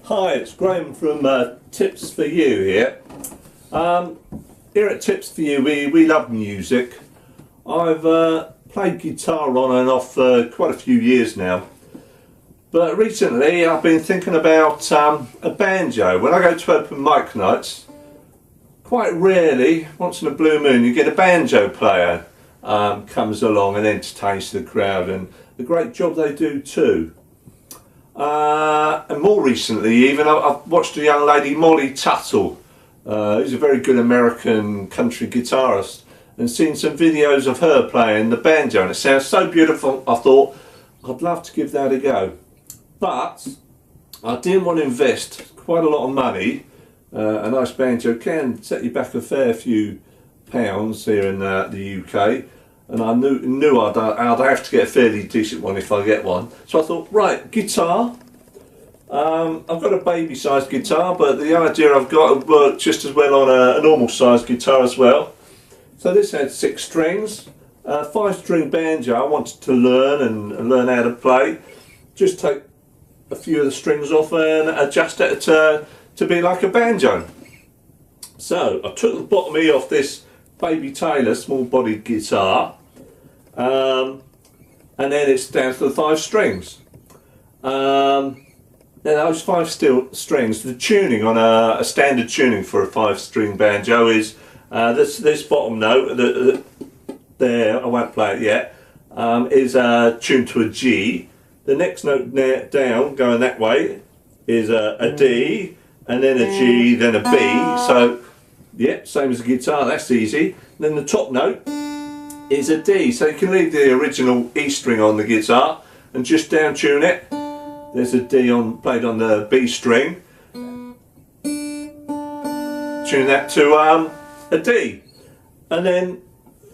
Hi, it's Graham from Tips for You here. Here at Tips for You, we love music. I've played guitar on and off for quite a few years now. But recently I've been thinking about a banjo. When I go to open mic nights, quite rarely, once in a blue moon, you get a banjo player comes along and entertains the crowd, and a great job they do too. And more recently even, I've watched a young lady, Molly Tuttle, who's a very good American country guitarist, and seen some videos of her playing the banjo, and it sounds so beautiful. I thought I'd love to give that a go, but I didn't want to invest quite a lot of money. A nice banjo can set you back a fair few pounds here in the UK, and I knew I'd have to get a fairly decent one if I get one. So I thought, right, guitar. I've got a baby sized guitar, but the idea I've got would work just as well on a normal sized guitar as well. So this had 6 strings, 5-string banjo. I wanted to learn and learn how to play. Just take a few of the strings off and adjust it to be like a banjo. So I took the bottom E off this Baby Taylor small bodied guitar, and then it's down to the 5 strings. Now those 5 strings, the tuning on a standard tuning for a 5-string banjo is this bottom note, there, I won't play it yet, is tuned to a G. The next note down, going that way, is a D, and then a G, then a B. So, yeah, same as the guitar, that's easy. And then the top note is a D. So you can leave the original E string on the guitar and just down tune it. There's a D played on the B string. Tune that to a D. And then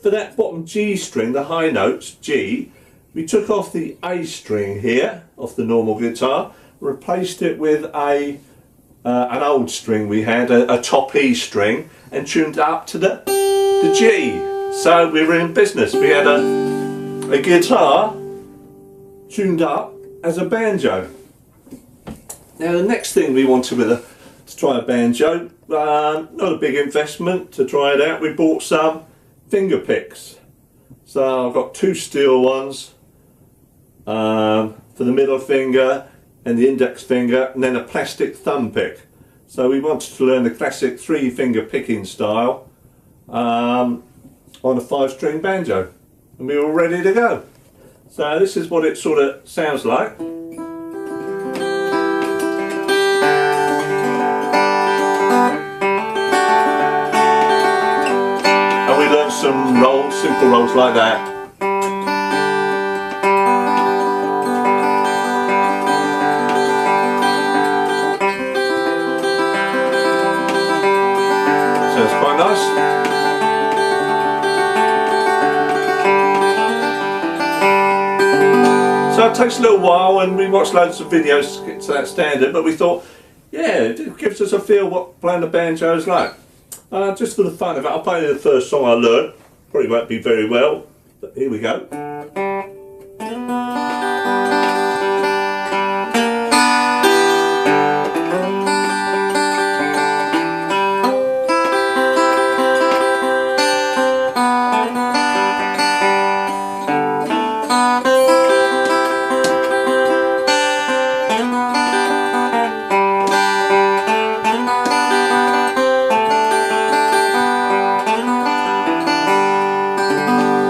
for that bottom G string, the high notes, G, we took off the A string here, off the normal guitar, replaced it with an old string we had, a top E string, and tuned it up to the G. So we were in business. We had a guitar tuned up as a banjo. Now the next thing we wanted to try a banjo, not a big investment to try it out. We bought some finger picks. So I've got 2 steel ones for the middle finger and the index finger, and then a plastic thumb pick. So we wanted to learn the classic 3-finger picking style on a 5-string banjo, and we were ready to go. So this is what it sort of sounds like. And we learned some rolls, simple rolls like that. So it's quite nice. So it takes a little while, and we watched loads of videos to get to that standard, but we thought, yeah, it gives us a feel what playing the banjo is like. Just for the fun of it, I'll play the first song I learned. Probably won't be very well, but here we go.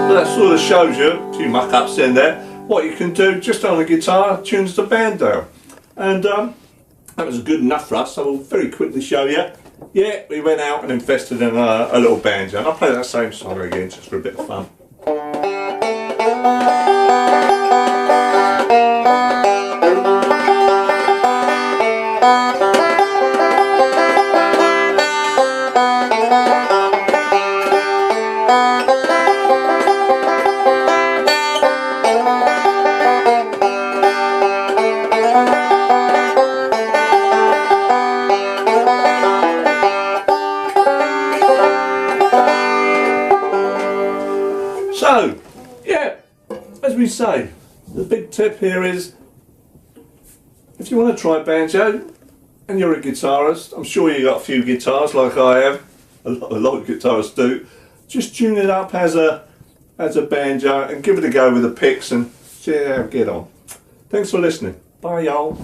That sort of shows you, a few muck-ups in there, what you can do just on a guitar, tunes the banjo. And that was good enough for us, so we'll very quickly show you. Yeah, we went out and invested in a little banjo, and I'll play that same song again just for a bit of fun. So, yeah, as we say, the big tip here is, if you want to try banjo, and you're a guitarist, I'm sure you got a few guitars like I have, a lot of guitarists do, just tune it up as a banjo and give it a go with the picks and see how you get on. Thanks for listening. Bye y'all.